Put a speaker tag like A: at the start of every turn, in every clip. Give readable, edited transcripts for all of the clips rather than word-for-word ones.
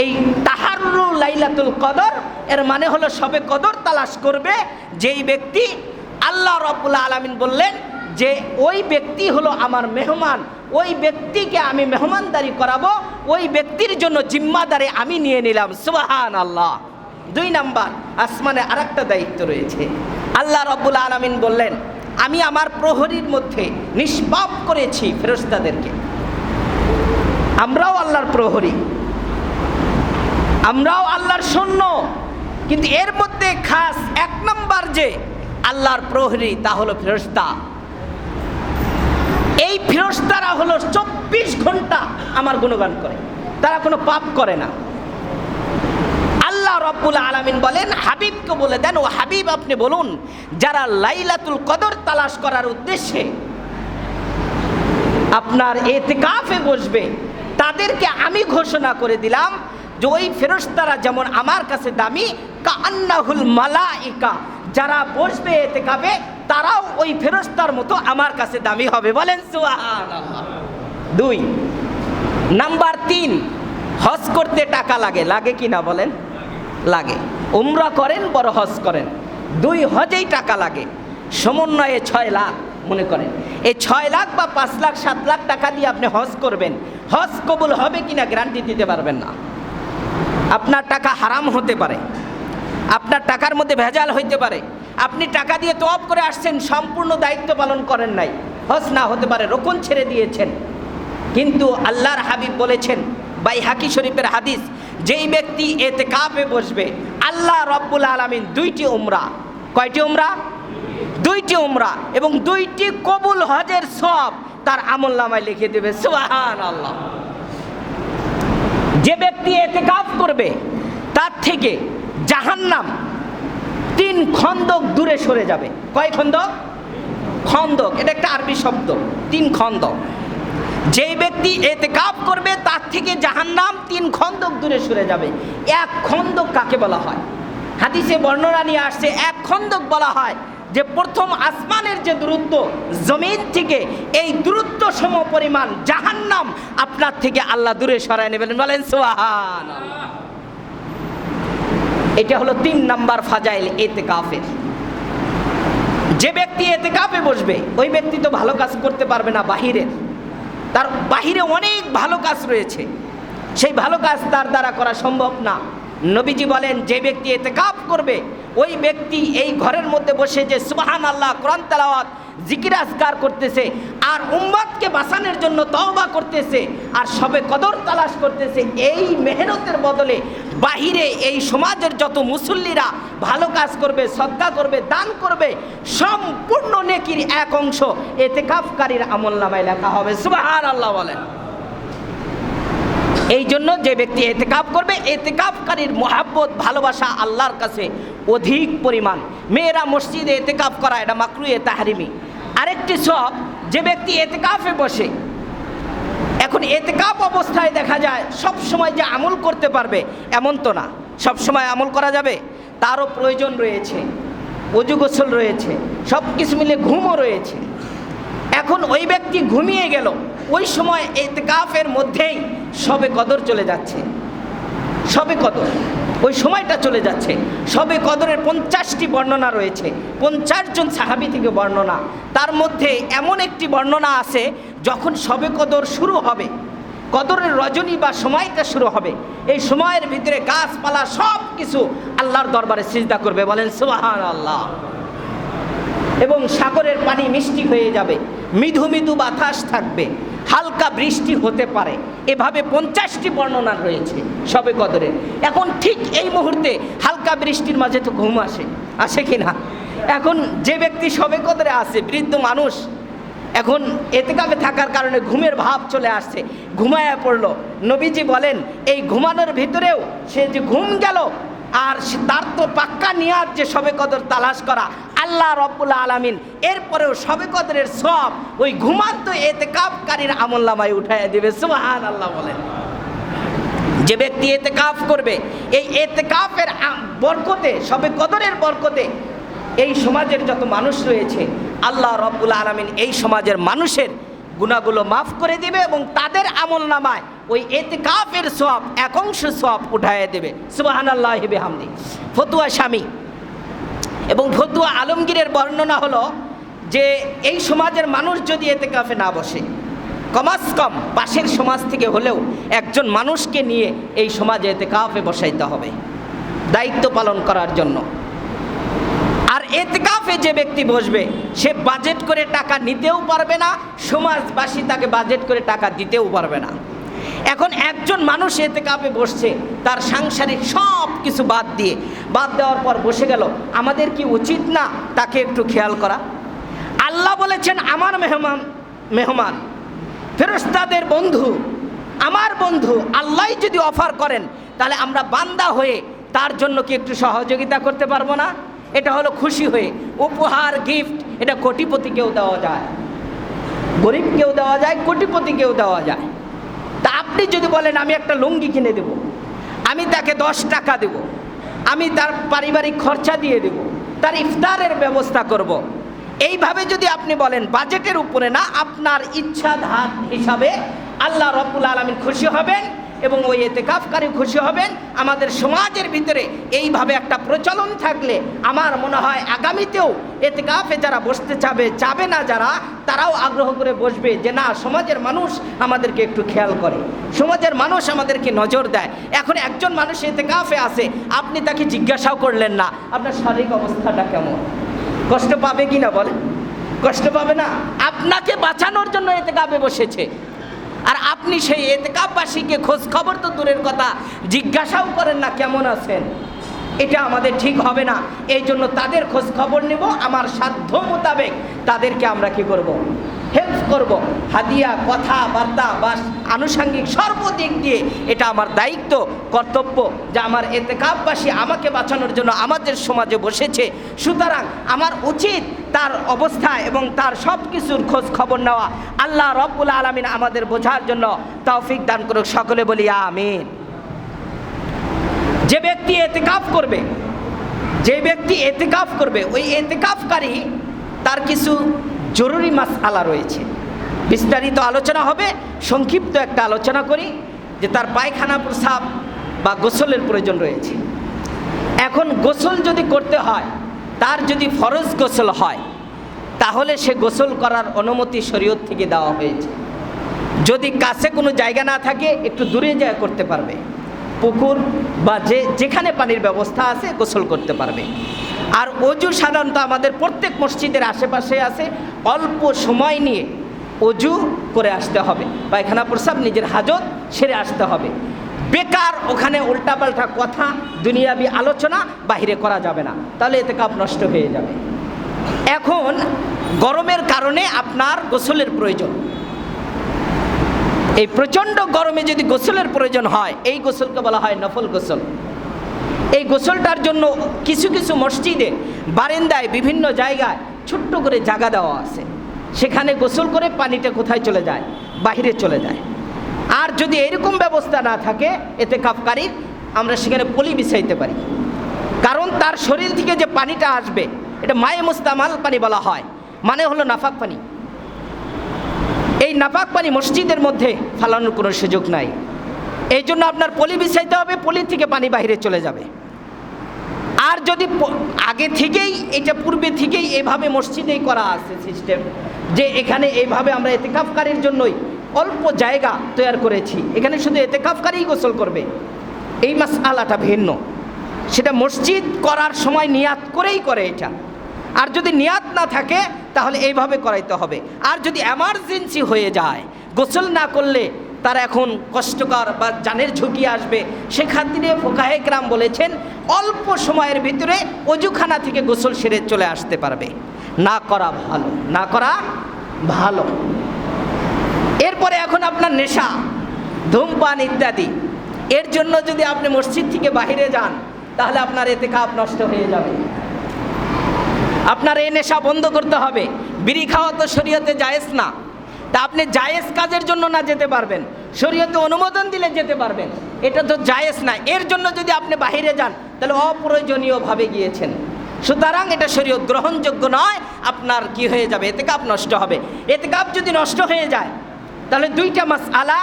A: এই তাহাররু লাইলাতুল কদর এর মানে হলো শবে কদর তালাশ করবে যেই ব্যক্তি, আল্লাহ রাব্বুল আলামিন বললেন যে ওই ব্যক্তি হলো আমার মেহমান, ওই ব্যক্তিকে আমি মেহমানদারি করাবো, ওই ব্যক্তির জন্য জিম্মাদারি আমি নিয়ে নিলাম। সুবহানাল্লাহ। 2 নাম্বার, আসমানে আরেকটা দায়িত্ব রয়েছে। আল্লাহ রাব্বুল আলামিন বললেন আমি আমার প্রহরীর মধ্যে নিষ্পাপ করেছি ফেরেশতাদেরকে। আমরাও আল্লাহর প্রহরী, আমরাও আল্লাহর সৈন্য, কিন্তু এর মধ্যে খাস 1 নাম্বার যে আল্লাহর প্রহরী তা হলো ফেরেশতা। এই ফেরেশতারা হলো 24 ঘন্টা আমার গুণগান করে, তারা কোনো পাপ করে না। আল্লাহ রাব্বুল আলামিন বলেন হাবিবকে বলে দেন, ও হাবিব আপনি বলুন যারা লাইলাতুল কদর তালাশ করার উদ্দেশ্যে আপনার ইতিকাফে বসবে তাদেরকে আমি ঘোষণা করে দিলাম যে ওই ফেরেশতারা যেমন আমার কাছে দামি, কাআন্নাহুল মালাইকা, যারা বসবে ইতিকাফে তারাও ওই ফেরেশতার মতো আমার কাছে দামি হবে। বলেন সুবহানাল্লাহ। 2 নাম্বার 3, হজ করতে টাকা লাগে, লাগে কি না বলেন? লাগে। উমরা করেন বড় হজ করেন, 2 হজেই টাকা লাগে। সমন্বয়ে 6 লাখ মনে করেন, এই 6 লাখ বা 5 লাখ 7 লাখ টাকা দিয়ে আপনি হজ করবেন, হজ কবুল হবে কিনা গ্যারান্টি দিতে পারবেন না। আপনার টাকা হারাম হতে পারে, আপনার টাকার মধ্যে ভেজাল হইতে পারে, আপনি টাকা দিয়ে তওয়াব করে আসছেন, সম্পূর্ণ দায়িত্ব পালন করেন নাই, হজ না হতে পারে, রুকুন ছেড়ে দিয়েছেন। কিন্তু আল্লাহর হাবিব বলেছেন, বাইহাকি শরীফের হাদিস, যেই ব্যক্তি ইতিকাফে বসবে আল্লাহ রাব্বুল আলামিন 2টি উমরা, কয়টি উমরা? 2টি উমরা এবং 2টি কবুল হজের সওয়াব তার আমলনামায় লিখে দেবে। সুবহানাল্লাহ। যে ব্যক্তি ইতিকাফ করবে তার থেকে জাহান্নাম 3 খন্দক দূরে সরে যাবে। কয় খন্দক? খন্দক, এটা একটা আরবি শব্দ, 3 খন্দক। যেই ব্যক্তি ইতিকাফ করবে তার থেকে জাহান্নাম 3 খন্দক দূরে সরে যাবে। 1 খন্দক কাকে বলা হয়? হাদিসে বর্ণনা নিয়ে আসছে 1 খন্দক বলা হয় যে প্রথম আসমানের যে দূরত্ব জমিন থেকে, এই দূরত্ব সম পরিমাণ জাহান্নাম আপনার থেকে আল্লাহ দূরে সরায় নেবেন। বলেন সুবহানাল্লাহ। এটা হলো 3 নাম্বার ফাজাইল ইতিকাফের। যে ব্যক্তি ইতিকাফে বসবে ওই ব্যক্তি তো ভালো কাজ করতে পারবে না বাহিরের, তার বাহিরে অনেক ভালো কাজ রয়েছে, সেই ভালো কাজ তার দ্বারা করা সম্ভব না। নবীজি বলেন যে ব্যক্তি ইতিকাফ করবে ওই ব্যক্তি এই ঘরের মধ্যে বসে যে সুবহানাল্লাহ কোরআন তেলাওয়াত জিকির আজকার করতেছে, আর উম্মতকে বাঁচানোর জন্য তওবা করতেছে, আর শবে কদর তালাশ করতেছে, এই মেহনতের বদলে বাহিরে এই সমাজের যত মুসল্লিরা ভালো কাজ করবে, সদকা করবে, দান করবে, সম্পূর্ণ নেকির 1 অংশ ইতিকাফকারীর আমলনামায় লেখা হবে। সুবহানাল্লাহ বলেন। এই জন্য যে ব্যক্তি ইতিকাফ করবে, ইতিকাফকারীর মুহাব্বত ভালোবাসা আল্লাহর কাছে অধিক পরিমাণ। মেয়েরা মসজিদে ইতিকাফ করা এটা মাকরুহে তাহরিমি। আরেকটি সব, যে ব্যক্তি ইতিকাফে বসে, এখন ইতিকাফ অবস্থায় দেখা যায় সব সময় যে আমল করতে পারবে এমন তো না, সব সময় আমল করা যাবে, তারও প্রয়োজন রয়েছে, ওযু গোসল রয়েছে, সব কিছু মিলে ঘুমও রয়েছে। এখন ওই ব্যক্তি ঘুমিয়ে গেল, ওই সময় ইতিকাফের মধ্যেই শবে কদর চলে যাচ্ছে, শবে কদর ওই সময়টা চলে যাচ্ছে। শবে কদরের 50টি বর্ণনা রয়েছে, 50 জন সাহাবী থেকে বর্ণনা। তার মধ্যে এমন একটি বর্ণনা আছে যখন শবে কদর শুরু হবে, কদরের রজনী বা সময়টা শুরু হবে, এই সময়ের ভিতরে গাছপালা সব কিছু আল্লাহর দরবারে সিজদা করবে। বলেন সুবহানাল্লাহ। এবং সাগরের পানি মিষ্টি হয়ে যাবে, মৃদু মৃদু বাতাস থাকবে, হালকা বৃষ্টি হতে পারে, এভাবে 50টি বর্ণনা রয়েছে শবে কদরের। এখন ঠিক এই মুহূর্তে হালকা বৃষ্টির মাঝে তো ঘুম আসে, আসে কি না? এখন যে ব্যক্তি শবে কদরে আছে, বৃদ্ধ মানুষ, এখন ইতিকাফে থাকার কারণে ঘুমের ভাব চলে আসছে, ঘুমায়া পড়লো। নবীজি বলেন এই ঘুমানোর ভিতরেও সে যে ঘুম গেল, আর তার তো পাক্কা নিয়াত যে শবে কদর তালাশ করা আল্লাহ রাব্বুল আলামিন, এরপরেও শবে কদরের সব ওই ঘুমান্ত ইতিকাফকারীর আমলনামায় উঠাইয়া দিবে। সুবহানাল্লাহ বলেন। যে ব্যক্তি ইতিকাফ করবে, এই ইতিকাফের বরকতে, শবে কদরের বরকতে এই সমাজের যত মানুষ রয়েছে আল্লাহ রাব্বুল আলামিন এই সমাজের মানুষের গুনাহগুলো মাফ করে দিবে এবং তাদের আমল নামায় ওই এতেকাফের সওয়াব এক অংশ সওয়াব উঠায় দেবে। সুবহানাল্লাহি বিহামদি। ফতুয়া স্বামী এবং ফতুয়া আলমগীরের বর্ণনা হলো যে এই সমাজের মানুষ যদি এতেকাফে না বসে, কমাস কম পাশের সমাজ থেকে হলেও একজন মানুষকে নিয়ে এই সমাজে এতেকাফে বসাইতে হবে দায়িত্ব পালন করার জন্য। আর এতেকাফে যে ব্যক্তি বসবে সে বাজেট করে টাকা নিতেও পারবে না, সমাজবাসী তাকে বাজেট করে টাকা দিতেও পারবে না। এখন একজন মানুষ এতেকাফে বসছে, তার সাংসারিক সব কিছু বাদ দেওয়ার পর বসে গেল, আমাদের কি উচিত না তাকে একটু খেয়াল করা? আল্লাহ বলেছেন আমার মেহমান ফেরেশতাদের বন্ধু, আমার বন্ধু আল্লাহ যদি অফার করেন তাহলে আমরা বান্দা হয়ে তার জন্য কি একটু সহযোগিতা করতে পারবো না? এটা হলো খুশি হয়ে উপহার গিফট। এটা কোটিপতিকেও দেওয়া যায়, গরিবকেও দেওয়া যায়, কোটিপতিকেও দেওয়া যায়। তা আপনি যদি বলেন আমি একটা লুঙ্গি কিনে দেব, আমি তাকে 10 টাকা দেব, আমি তার পারিবারিক খরচা দিয়ে দেব, তার ইফতারের ব্যবস্থা করব, এইভাবে যদি আপনি বলেন বাজেটের উপরে না, আপনার ইচ্ছা ধার হিসাবে আল্লাহ রাব্বুল আলামিন খুশি হবেন এবং ওই এতেকাফকারী খুশি হবেন। আমাদের সমাজের ভিতরে এইভাবে একটা প্রচলন থাকলে আমার মনে হয় আগামীতেও এতেকাফে যারা বসতে চাবে না যারা, তারাও আগ্রহ করে বসবে যে না, সমাজের মানুষ আমাদেরকে একটু খেয়াল করে, সমাজের মানুষ আমাদেরকে নজর দেয়। এখন একজন মানুষ এতেকাফে আছে, আপনি তাকে জিজ্ঞাসাও করলেন না আপনার শারীরিক অবস্থাটা কেমন, কষ্ট পাবে কি না? বলেন, কষ্ট পাবে না? আপনাকে বাঁচানোর জন্য এতেকাফে বসেছে, আর আপনি সেই এতেকাফবাসীকে খোঁজ খবর তো দূরের কথা জিজ্ঞাসাও করেন না কেমন আছেন। এটা আমাদের ঠিক হবে না। এই জন্য তাদের খোঁজ খবর নেব, আমার সাধ্য মোতাবেক তাদেরকে আমরা কি করব? হেল্প করব। হাদিয়া, কথাবার্তা বা আনুষঙ্গিক সর্বদিক দিয়ে এটা আমার দায়িত্ব, কর্তব্য যে আমার এতেকাফবাসী আমাকে বাঁচানোর জন্য আমাদের সমাজে বসেছে, সুতরাং আমার উচিত তার অবস্থা এবং তার সব কিছুর খোঁজ খবর নেওয়া। আল্লাহ রাব্বুল আলামিন আমাদের বোঝার জন্য তৌফিক দান করুক। সকলে বলি আমিন। যে ব্যক্তি এতেকাফ করবে ওই এতেকাফকারী তার কিছু জরুরি মাসআলা রয়েছে, বিস্তারিত আলোচনা হবে। সংক্ষিপ্ত একটা আলোচনা করি যে তার পায়খানা, প্রস্রাব বা গোসলের প্রয়োজন রয়েছে। এখন গোসল যদি করতে হয়, তার যদি ফরজ গোসল হয় তাহলে সে গোসল করার অনুমতি শরীয়ত থেকে দেওয়া হয়েছে। যদি কাছে কোনো জায়গা না থাকে একটু দূরে যায় করতে পারবে, পুকুর বা যেখানে পানির ব্যবস্থা আছে গোসল করতে পারবে। আর অজু সাধারণত আমাদের প্রত্যেক মসজিদের আশেপাশে আছে, অল্প সময় নিয়ে অজু করে আসতে হবে, পায়খানা প্রস্রাব নিজের হাজত সেরে আসতে হবে। বেকার ওখানে উল্টাপাল্টা কথা, দুনিয়াবি আলোচনা বাহিরে করা যাবে না, তাহলে এতেকাফ নষ্ট হয়ে যাবে। এখন গরমের কারণে আপনার গোসলের প্রয়োজন, এই প্রচণ্ড গরমে যদি গোসলের প্রয়োজন হয়, এই গোসলকে বলা হয় নফল গোসল। এই গোসলটার জন্য কিছু কিছু মসজিদে বারান্দায় বিভিন্ন জায়গায় ছোট্ট করে জায়গা দেওয়া আছে, সেখানে গোসল করে পানিটা কোথায় চলে যায়? বাহিরে চলে যায়। আর যদি এরকম ব্যবস্থা না থাকে এতেকাফকারীর, আমরা সেখানে পলি বিছাইতে পারি, কারণ তার শরীর থেকে যে পানিটা আসবে এটা মায়ে মুস্তামাল পানি বলা হয়, মানে হলো নাফাক পানি। এই নাপাক পানি মসজিদের মধ্যে ফালানোর কোনো সুযোগ নাই, এই জন্য আপনার পলি বিছাইতে হবে, পলি থেকে পানি বাইরে চলে যাবে। আর যদি আগে থেকেই, এটা পূর্বে থেকেই এভাবে মসজিদেই করা আছে সিস্টেম, যে এখানে এইভাবে আমরা এতেকাফকারীর জন্যই অল্প জায়গা তৈরি করেছি, এখানে শুধু এতেকাফকারীই গোসল করবে, এই মাসআলাটা ভিন্ন। সেটা মসজিদ করার সময় নিয়াত করেই করে এটা। আর যদি নিয়াত না থাকে তাহলে এইভাবে করাইতে হবে। আর যদি এমার্জেন্সি হয়ে যায়, গোসল না করলে তার এখন কষ্টকর বা জানের ঝুঁকি আসবে, সেখানে ফুকাহে কেরাম বলেছেন অল্প সময়ের ভিতরে অজুখানা থেকে গোসল সেরে চলে আসতে পারবে। না করা ভালো, না করা ভালো। এরপরে এখন আপনার নেশা, ধূমপান ইত্যাদি, এর জন্য যদি আপনি মসজিদ থেকে বাহিরে যান তাহলে আপনার এতেকাফ নষ্ট হয়ে যাবে। আপনার এই নেশা বন্ধ করতে হবে। বিড়ি খাওয়া তো শরীয়তে জায়েজ না, তা আপনি জায়েজ কাজের জন্য না যেতে পারবেন, শরীয়তে অনুমোদন দিলে যেতে পারবেন, এটা তো জায়েজ না। এর জন্য যদি আপনি বাহিরে যান তাহলে অপ্রয়োজনীয়ভাবে গিয়েছেন, সুতরাং এটা শরীয়ত গ্রহণযোগ্য নয়। আপনার কি হয়ে যাবে? এতেকাফ নষ্ট হবে। এতেকাফ যদি নষ্ট হয়ে যায় তাহলে দুইটা মাসআলা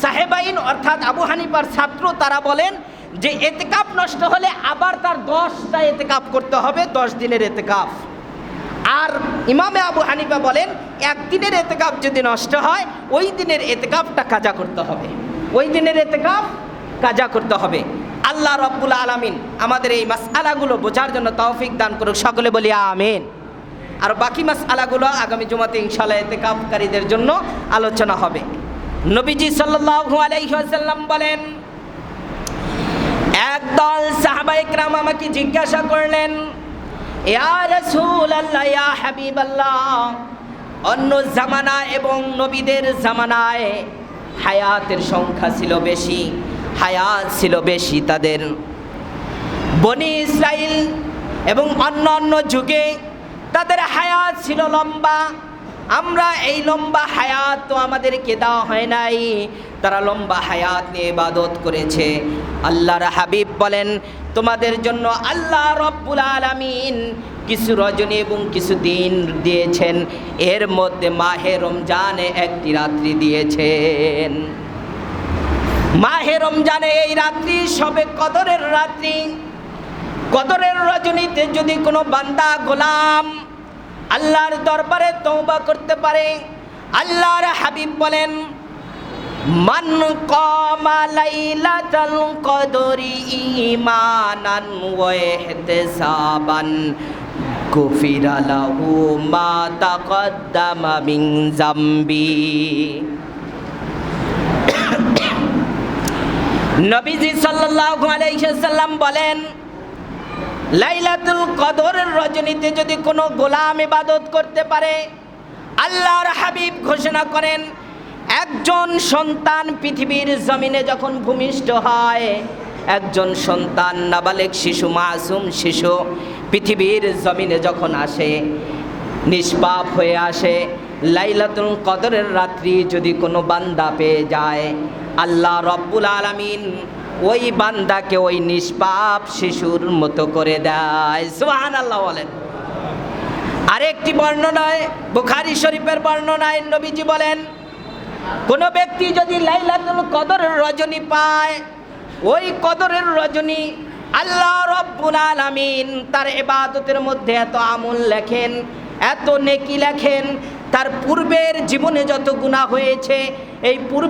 A: সাহেবাইন অর্থাৎ আবু হানিফার ছাত্র তারা বলেন যে এতেকাফ নষ্ট হলে আবার তার 10টা এতেকাফ করতে হবে, 10 দিনের এতেকাফ। আর ইমামে আবু হানিফা বলেন একদিনের এতেকাফ যদি নষ্ট হয় ওই দিনের এতেকাফটা কাজা করতে হবে, ওই দিনের এতেকাফ কাজা করতে হবে। আল্লাহ রাব্বুল আলামিন আমাদের এই মাসআলাগুলো বোঝার জন্য তৌফিক দান করুক, সকলে বলি আমিন। আর বাকি মাসআলাগুলো আগামী জুমাতে ইনশাআল্লাহ এতেকাফকারীদের জন্য আলোচনা হবে। নবীজি সাল্লাল্লাহু আলাইহি ওয়াসাল্লাম বলেন, একদল সাহাবায়ে কেরাম আমাকে জিজ্ঞাসা করলেন, ইয়া রাসূলুল্লাহ, ইয়া হাবিবাল্লাহ, অন্য জামানা এবং নবীদের জামানায় হায়াতের সংখ্যা ছিল বেশি, হায়াত ছিল বেশি তাদের। বনি ইসরাইল এবং অন্য অন্য যুগে তাদের হায়াত ছিল লম্বা। আমরা এই লম্বা হায়াত তো আমাদেরকে দেওয়া হয় নাই, তারা লম্বা হায়াত নিয়ে ইবাদত করেছে। আল্লাহর হাবিব বলেন, তোমাদের জন্য আল্লাহ রাব্বুল আলামিন কিছু রজনী এবং কিছু দিন দিয়েছেন, এর মধ্যে মাহে রমজানে একটি রাত্রি দিয়েছেন। মাহে রমজানে এই রাত্রি সবে কদরের রাত্রি। কদরের রজনীতে যদি কোনো বান্দা গোলাম আল্লাহর দরবারে তওবা করতে পারে, আল্লাহর হাবিব বলেন, মান কামা লাইলাতুল কদরি ঈমানান ওয়া ইহতিসাবান গুফিরা লাহু মা তাকদ্দামা মিন যামবি। নবীজি সাল্লাল্লাহু আলাইহি ওয়াসাল্লাম বলেন, লাইলাতুল কদরের রজনীতে যদি কোনো গোলাম ইবাদত করতে পারে, আল্লাহর হাবিব ঘোষণা করেন, একজন সন্তান পৃথিবীর জমিনে যখন ভূমিষ্ঠ হয়, একজন সন্তান নাবালেগ শিশু, মাসুম শিশু পৃথিবীর জমিনে যখন আসে, নিষ্পাপ হয়ে আসে, লাইলাতুল কদরের রাত্রি যদি কোনো বান্দা পেয়ে যায়, আল্লাহ রাব্বুল আলামিন ওই বান্দাকে ওই নিষ্পাপ শিশুর মতো করে দেয়। সুবহানাল্লাহ বলেন। আরেকটি বর্ণনায়, বুখারী শরীফের বর্ণনায় নবীজি বলেন, কোনো ব্যক্তি যদি লাইলাতুল কদরের রজনী পায়, ওই কদরের রজনী আল্লাহ রাব্বুল আলামিন তার ইবাদতের মধ্যে এত আমল লেখেন, এত নেকি লেখেন, তার পূর্বের জীবনে যত গুনাহ হয়েছে এই পূর্বে